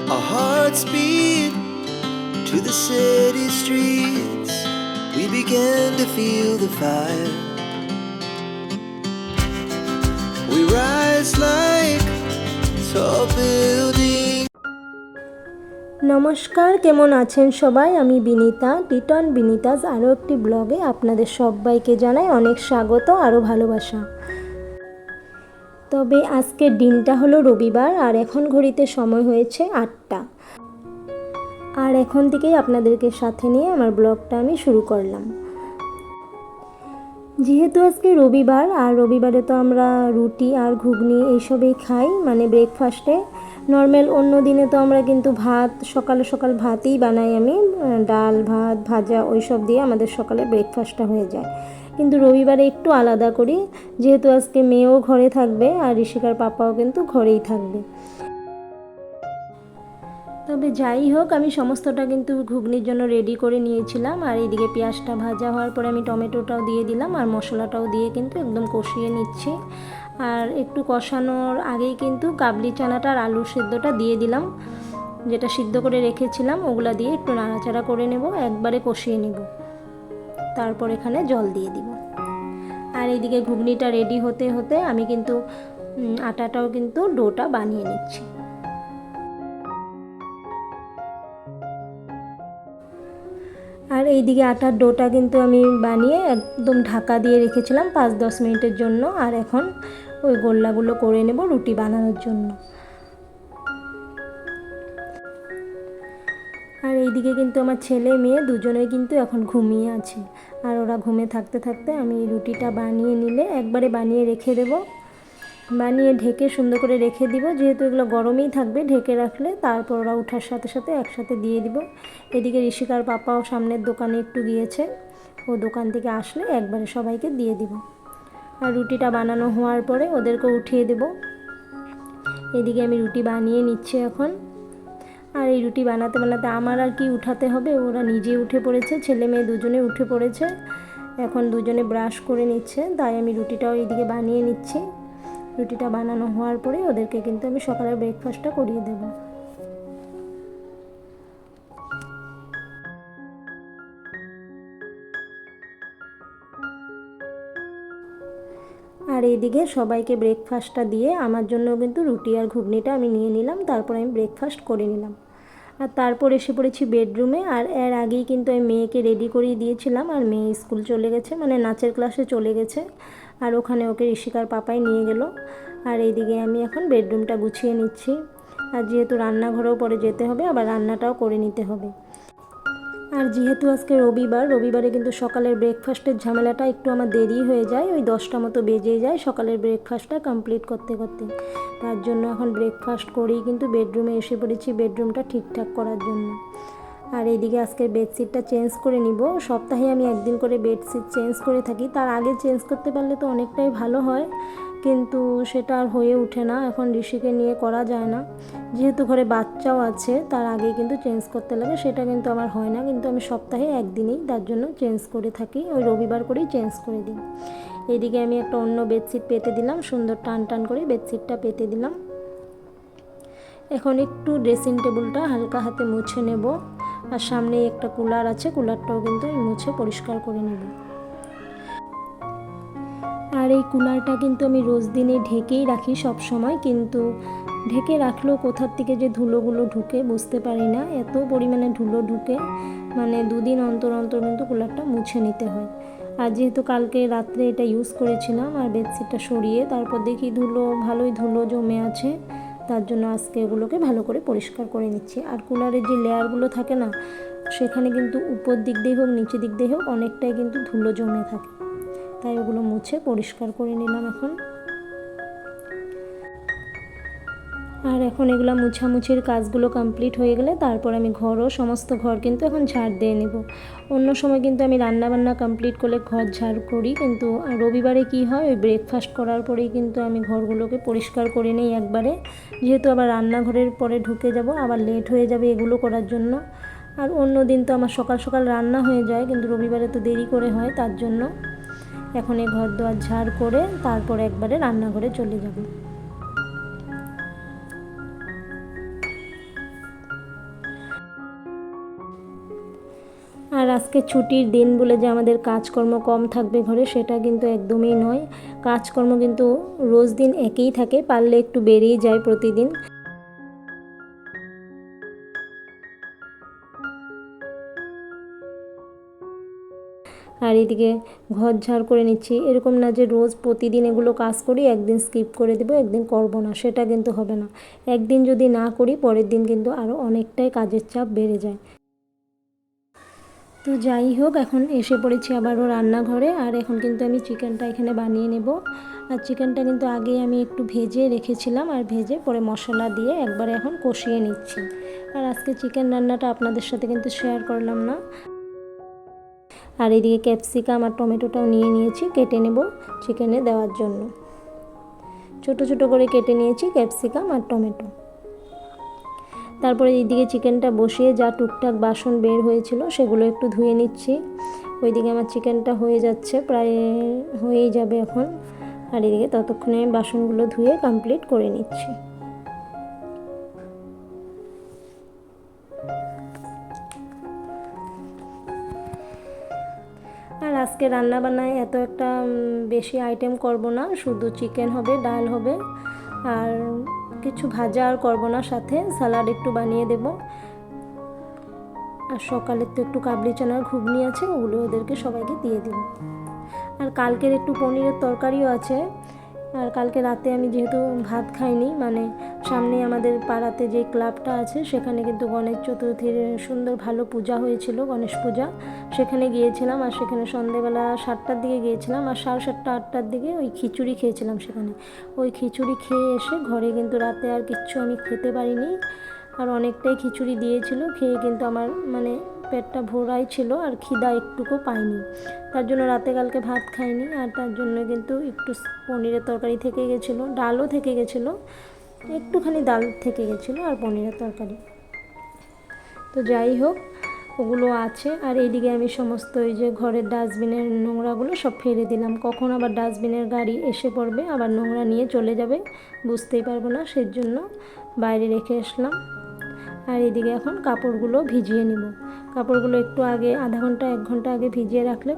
Our hearts beat to the city streets. We began to feel the fire. We rise like tall buildings. নমস্কার, কেমন আছেন সবাই? আমি বিনীতা, টিটন বিনীতাজ আরও একটি ব্লগে আপনাদের সবাইকে জানাই অনেক স্বাগত, আরও ভালোবাসা। তবে আজকের দিনটা হলো রবিবার, আর এখন ঘড়িতে সময় হয়েছে 8টা। আর এখন থেকেই আপনাদেরকে সাথে নিয়ে আমার ব্লগটা আমি শুরু করলাম। যেহেতু আজকে রবিবার, আর রবিবারে তো আমরা রুটি আর ঘুগনি এইসবই খাই, মানে ব্রেকফাস্টে। নর্মাল অন্য দিনে তো আমরা কিন্তু ভাত, সকাল সকাল ভাতই বানাই আমি, ডাল ভাত ভাজা ওইসব দিয়ে আমাদের সকালে ব্রেকফাস্টটা হয়ে যায়। কিন্তু রবিবারে একটু আলাদা করি, যেহেতু আজকে মেয়েও ঘরে থাকবে আর ঋষিকার পাপাও কিন্তু ঘরেই থাকবে। তবে যাই হোক, আমি সমস্তটা কিন্তু ঘুগনির জন্য রেডি করে নিয়েছিলাম। আর এইদিকে পেঁয়াজটা ভাজা হওয়ার পরে আমি টমেটোটাও দিয়ে দিলাম, আর মশলাটাও দিয়ে কিন্তু একদম কষিয়ে নিচ্ছি। আর একটু কষানোর আগেই কিন্তু কাবলি চানাটা আর আলু সিদ্ধটা দিয়ে দিলাম, যেটা সিদ্ধ করে রেখেছিলাম। ওগুলা দিয়ে একটু নাড়াচাড়া করে নেব, একবারে কষিয়ে নেব। তারপর এখানে জল দিয়ে দিব। আর এইদিকে ঘুগনিটা রেডি হতে হতে আমি কিন্তু আটাটাও কিন্তু ডোটা বানিয়ে নিচ্ছি। আর এইদিকে আটার ডোটা কিন্তু আমি বানিয়ে একদম ঢাকা দিয়ে রেখেছিলাম 5-10 মিনিটের জন্য। আর এখন ওই গোল্লাগুলো করে নেব রুটি বানানোর জন্য। আর এইদিকে কিন্তু আমার ছেলে মেয়ে দুজনেই কিন্তু এখন ঘুমিয়ে আছে। আর ওরা ঘুমে থাকতে থাকতে আমি রুটিটা বানিয়ে নিলে একবারে বানিয়ে রেখে দেবো, বানিয়ে ঢেকে সুন্দর করে রেখে দিব। যেহেতু এগুলো গরমেই থাকবে, ঢেকে রাখলে তারপর ওরা ওঠার সাথে সাথে একসাথে দিয়ে দিব। এদিকে ঋষিকার পাপাও সামনের দোকানে একটু গিয়েছে, ও দোকান থেকে আসলে একবারে সবাইকে দিয়ে দিব। আর রুটিটা বানানো হওয়ার পরে ওদেরকে উঠিয়ে দেব। এদিকে আমি রুটি বানিয়ে নিচ্ছি এখন। আর এই রুটি বানাতে বানাতে আমার আর কি উঠাতে হবে, ওরা নিজে উঠে পড়েছে, ছেলে মেয়ে দুজনে উঠে পড়েছে। এখন দুজনে ব্রাশ করে নিচ্ছে, তাই আমি রুটিটাও এইদিকে বানিয়ে নিচ্ছি। রুটিটা বানানো হওয়ার পরে ওদেরকে কিন্তু আমি সকালের ব্রেকফাস্টটা করিয়ে দেব। আর এইদিকে সবাইকে ব্রেকফাস্টটা দিয়ে আমার জন্য কিন্তু রুটি আর ঘুগনিটা আমি নিয়ে নিলাম, তারপর আমি ব্রেকফাস্ট করে নিলাম। আর তারপর এসে পড়েছি বেডরুমে। আর এর আগেই কিন্তু আমি মেয়েকে রেডি করিয়ে দিয়েছিলাম, আর মেয়ে স্কুল চলে গেছে, মানে নাচের ক্লাসে চলে গেছে। আর ওখানে ওকে ঋষিকার পাপাই নিয়ে গেল। আর এইদিকে আমি এখন বেডরুমটা গুছিয়ে নিচ্ছি। আর যেহেতু রান্নাঘরেও পরে যেতে হবে, আবার রান্নাটাও করে নিতে হবে। আর যেহেতু আজকে রবিবারে কিন্তু সকালের ব্রেকফাস্টের ঝামেলাটা একটু আমার দেরি হয়ে যায়, ওই 10টা মতো বেজে যায় সকালের ব্রেকফাস্টটা কমপ্লিট করতে করতে। তার জন্য এখন ব্রেকফাস্ট করেই কিন্তু বেডরুমে এসে পড়েছি, বেডরুমটা ঠিকঠাক করার জন্য। আর এইদিকে আজকের বেডশিটটা চেঞ্জ করে নিব। সপ্তাহে আমি একদিন করে বেডশিট চেঞ্জ করে থাকি, তার আগে চেঞ্জ করতে পারলে তো অনেকটাই ভালো হয়, কিন্তু সেটা আর হয়ে ওঠে না, এখন ঋষিকে নিয়ে করা যায় না। যেহেতু ঘরে বাচ্চাও আছে, তার আগে কিন্তু চেঞ্জ করতে লাগে, সেটা কিন্তু আমার হয় না। কিন্তু আমি সপ্তাহে একদিনই তার জন্য চেঞ্জ করে থাকি, ওই রবিবার করেই চেঞ্জ করে দিই। এদিকে আমি একটা অন্য বেডশিট পেতে দিলাম, সুন্দর টান টান করে বেডশিটটা পেতে দিলাম। এখন একটু ড্রেসিং টেবিলটা হালকা হাতে মুছে নেব। আর সামনে একটা কুলার আছে, কুলারটাও কিন্তু আমি মুছে পরিষ্কার করে নেব। আর এই কুলারটা কিন্তু আমি রোজ দিনে ঢেকেই রাখি সব সময়, কিন্তু ঢেকে রাখলেও কোথার থেকে যে ধুলোগুলো ঢুকে বুঝতে পারি না, এত পরিমাণে ধুলো ঢুকে, মানে 2 দিন অন্তর অন্তর কিন্তু কুলারটা মুছে নিতে হয়। আর যেহেতু কালকে রাত্রে এটা ইউজ করেছিলাম, আর বেডশিটটা সরিয়ে তারপর দেখি ভালোই ধুলো জমে আছে, তার জন্য আজকে এগুলোকে ভালো করে পরিষ্কার করে নিচ্ছি। আর কুলারের যে লেয়ারগুলো থাকে না, সেখানে কিন্তু উপর দিক দিয়ে হোক নিচে দিক দিয়ে হোক অনেকটাই কিন্তু ধুলো জমে থাকে, তাই ওগুলো মুছে পরিষ্কার করে নিলাম এখন। আর এখন এগুলো মুছামুছির কাজগুলো কমপ্লিট হয়ে গেলে তারপর আমি সমস্ত ঘর কিন্তু এখন ঝাড় দিয়ে নেব। অন্য সময় কিন্তু আমি রান্নাবান্না কমপ্লিট করলে ঘর ঝাড় করি, কিন্তু রবিবারে কি হয়, ওই ব্রেকফাস্ট করার পরেই কিন্তু আমি ঘরগুলোকে পরিষ্কার করে নিই একবারে। যেহেতু আবার রান্নাঘরের পরে ঢুকে যাব, আবার লেট হয়ে যাবে এগুলো করার জন্য। আর অন্য দিন তো আমার সকাল সকাল রান্না হয়ে যায়, কিন্তু রবিবারে তো দেরি করে হয়, তার জন্য এখন এই ঘর দোয়ার ঝাড় করে তারপরে একবারে রান্নাঘরে চলে যাব। আর আজকে ছুটির দিন বলে যে আমাদের কাজকর্ম কম থাকবে ঘরে, সেটা কিন্তু একদমই নয়। কাজকর্ম কিন্তু রোজ দিন একই থাকে, পারলে একটু বেড়েই যায় প্রতিদিন। আর এদিকে ঘর ঝাড় করে নিচ্ছি। এরকম না যে রোজ প্রতিদিন এগুলো কাজ করি, একদিন স্কিপ করে দেবো, একদিন করব না, সেটা কিন্তু হবে না। একদিন যদি না করি পরের দিন কিন্তু আরও অনেকটাই কাজের চাপ বেড়ে যায়। তো যাই হোক, এখন এসে পড়েছি আবারও রান্নাঘরে। আর এখন কিন্তু আমি চিকেনটা এখানে বানিয়ে নেব। আর চিকেনটা কিন্তু আগেই আমি একটু ভেজে রেখেছিলাম, আর ভেজে পরে মশলা দিয়ে একবারে এখন কষিয়ে নিচ্ছি। আর আজকে চিকেন রান্নাটা আপনাদের সাথে কিন্তু শেয়ার করলাম না। আর এদিকে ক্যাপসিকাম আর টমেটোটাও নিয়ে নিয়েছি, কেটে নেব চিকেনে দেওয়ার জন্য। ছোট ছোট করে কেটে নিয়েছি ক্যাপসিকাম আর টমেটো। তারপরে এইদিকে চিকেনটা বসিয়ে যা টুকটাক বাসন বের হয়েছিল সেগুলো একটু ধুয়ে নিচ্ছি। ওইদিকে আমার চিকেনটা হয়ে যাচ্ছে, প্রায় হয়েই যাবে এখন। আর এদিকে ততক্ষণে বাসনগুলো ধুয়ে কমপ্লিট করে নিচ্ছি। আর আজকে রান্নাবান্নায় এত একটা বেশি আইটেম করব না, শুধু চিকেন হবে, ডাল হবে, আর কিছু ভাজা আর করবো না, সাথে স্যালাড একটু বানিয়ে দেব। আর সকালের তো একটু কাবলি চানার ঘুগনি আছে, ওগুলো ওদেরকে সবাইকে দিয়ে দেব। আর কালকের একটু পনিরের তরকারিও আছে। আর কালকে রাতে আমি যেহেতু ভাত খাইনি, মানে সামনে আমাদের পাড়াতে যে ক্লাবটা আছে সেখানে কিন্তু গণেশ চতুর্থীর সুন্দর ভালো পূজা হয়েছিল, গণেশ পূজা। সেখানে গিয়েছিলাম, আর সেখানে সন্ধেবেলা 7টার দিকে গিয়েছিলাম, আর 7:30 8টার দিকে ওই খিচুড়ি খেয়েছিলাম সেখানে। ওই খিচুড়ি খেয়ে এসে ঘরে কিন্তু রাতে আর কিচ্ছু আমি খেতে পারিনি। আর অনেকটাই খিচুড়ি দিয়েছিল, খেয়ে কিন্তু আমার মানে পেটটা ভরাই ছিল, আর খিদা একটুকু পাইনি। তার জন্য রাতে কালকে ভাত খাইনি। আর তার জন্য কিন্তু একটু পনিরের তরকারি থেকে গেছিলো, ডালও থেকে গেছিলো, একটুখানি ডাল থেকে গেছিলো, আর পনিরের তরকারি। তো যাই হোক, ওগুলো আছে। আর এইদিকে আমি সমস্ত ওই যে ঘরের ডাস্টবিনের নোংরাগুলো সব ফেলে দিলাম। কখন আবার ডাস্টবিনের গাড়ি এসে পড়বে, আবার নোংরা নিয়ে চলে যাবে, বুঝতেই পারবো না, সেজন্য বাইরে রেখে আসলাম। আর এদিকে এখন কাপড়গুলো ভিজিয়ে নিব। কাপড়গুলো একটু আগে, আধা ঘন্টা 1 ঘন্টা আগে ভিজিয়ে রাখলে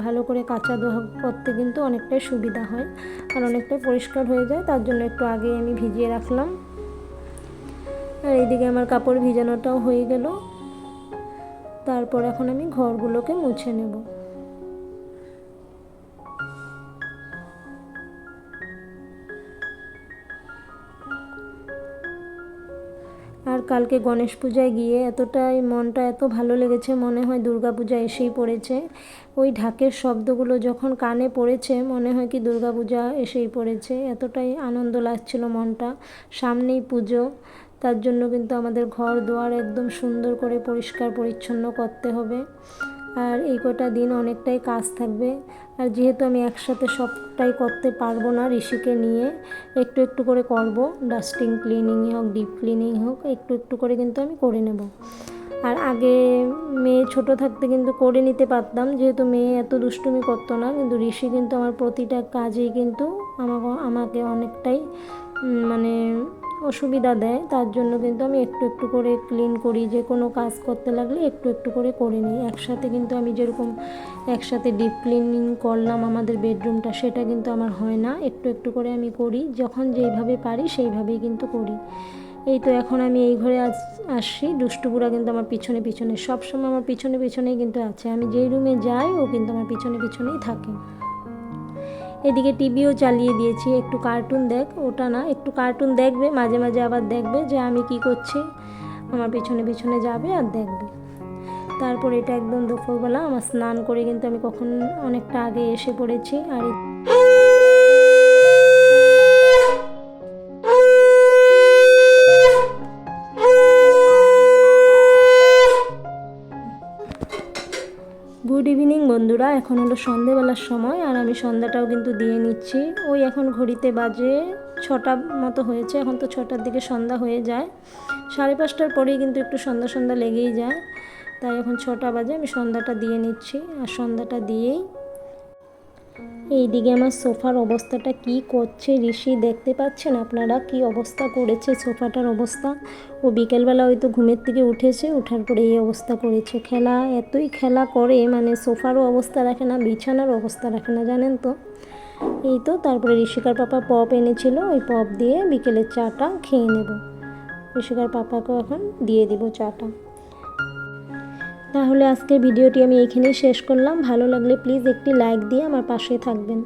ভালো করে কাচা ধোয়া করতে কিন্তু অনেকটাই সুবিধা হয়, আর অনেকটাই পরিষ্কার হয়ে যায়। তার জন্য একটু আগে আমি ভিজিয়ে রাখলাম। আর এইদিকে আমার কাপড় ভিজানোটাও হয়ে গেল। তারপর এখন আমি ঘরগুলোকে মুছে নেব। আর কালকে গণেশ পূজায় গিয়ে এতটাই মনটা এত ভালো লেগেছে, মনে হয় দুর্গা পূজা এসেই পড়েছে। ওই ঢাকের শব্দগুলো যখন কানে পড়েছে মনে হয় কি দুর্গা পূজা এসেই পড়েছে, এতটাই আনন্দ লাগছিল মনটা। সামনেই পুজো, তার জন্য কিন্তু আমাদের ঘর দুয়ার একদম সুন্দর করে পরিষ্কার পরিচ্ছন্ন করতে হবে। আর এই কটা দিন অনেকটাই কাজ থাকবে। আর যেহেতু আমি একসাথে সবটাই করতে পারবো না, ঋষিকে নিয়ে একটু একটু করে করব। ডাস্টিং ক্লিনিংই হোক, ডিপ ক্লিনিং হোক, একটু একটু করে কিন্তু আমি করে নেব। আর আগে মেয়ে ছোট থাকতে কিন্তু করে নিতে পারতাম, যেহেতু মেয়ে এত দুষ্টুমি করতো না, কিন্তু ঋষি কিন্তু আমার প্রতিটা কাজেই কিন্তু আমাকে অনেকটাই মানে অসুবিধা দেয়। তার জন্য কিন্তু আমি একটু একটু করে ক্লিন করি, যে কোনো কাজ করতে লাগলে একটু একটু করে করে নিই একসাথে। কিন্তু আমি যেরকম একসাথে ডিপ ক্লিনিং করলাম আমাদের বেডরুমটা, সেটা কিন্তু আমার হয় না। একটু একটু করে আমি করি, যখন যেইভাবে পারি সেইভাবেই কিন্তু করি। এই তো এখন আমি এই ঘরে আসছি, দুষ্টুপুরা কিন্তু আমার পিছনে পিছনে, সবসময় আমার পিছনে পিছনেই কিন্তু আছে। আমি যেই রুমে যাই ও কিন্তু আমার পিছনে পিছনেই থাকে। এদিকে টিভিও চালিয়ে দিয়েছি, একটু কার্টুন দেখ, ওটা না, একটু কার্টুন দেখবে, মাঝে মাঝে আবার দেখবে যে আমি কি করছি, আমার পিছনে পিছনে যাবে আর দেখবে। তারপর এটা একদম দুপুরবেলা আমার স্নান করে কিন্তু আমি কখন অনেকটা আগে এসে পড়েছি। আর গুড ইভিনিং বন্ধুরা, এখন হলো সন্ধেবেলার সময়, আর আমি সন্ধ্যাটাও কিন্তু দিয়ে নিচ্ছি। ওই এখন ঘড়িতে বাজে 6টা মতো হয়েছে, এখন তো 6টার দিকে সন্ধ্যা হয়ে যায়। 5:30টার পরেই কিন্তু একটু সন্ধ্যা সন্ধ্যা লেগেই যায়, তাই এখন 6টা বাজে, আমি সন্ধ্যাটা দিয়ে নিচ্ছি। আর সন্ধ্যাটা দিয়েই এইদিকে আমার সোফার অবস্থাটা কি করছে ঋষি, দেখতে পাচ্ছেন আপনারা কি অবস্থা করেছে সোফাটার অবস্থা। ও বিকেলবেলা হয়তো ঘুমের থেকে উঠেছে, ওঠার পরে এই অবস্থা করেছে। খেলা এতই খেলা করে, মানে সোফারও অবস্থা রাখে না, বিছানার অবস্থা রাখে না, জানেন তো। এই তো তারপরে ঋষিকার পাপা পপ এনেছিল, ওই পপ দিয়ে বিকেলের চাটা খেয়ে নেব। ঋষিকার পাপাকেও এখন দিয়ে দিব চাটা। তাহলে আজকের ভিডিওটি আমি এখানেই শেষ করলাম। ভালো লাগলে প্লিজ একটি লাইক দিয়ে আমার পাশে থাকবেন।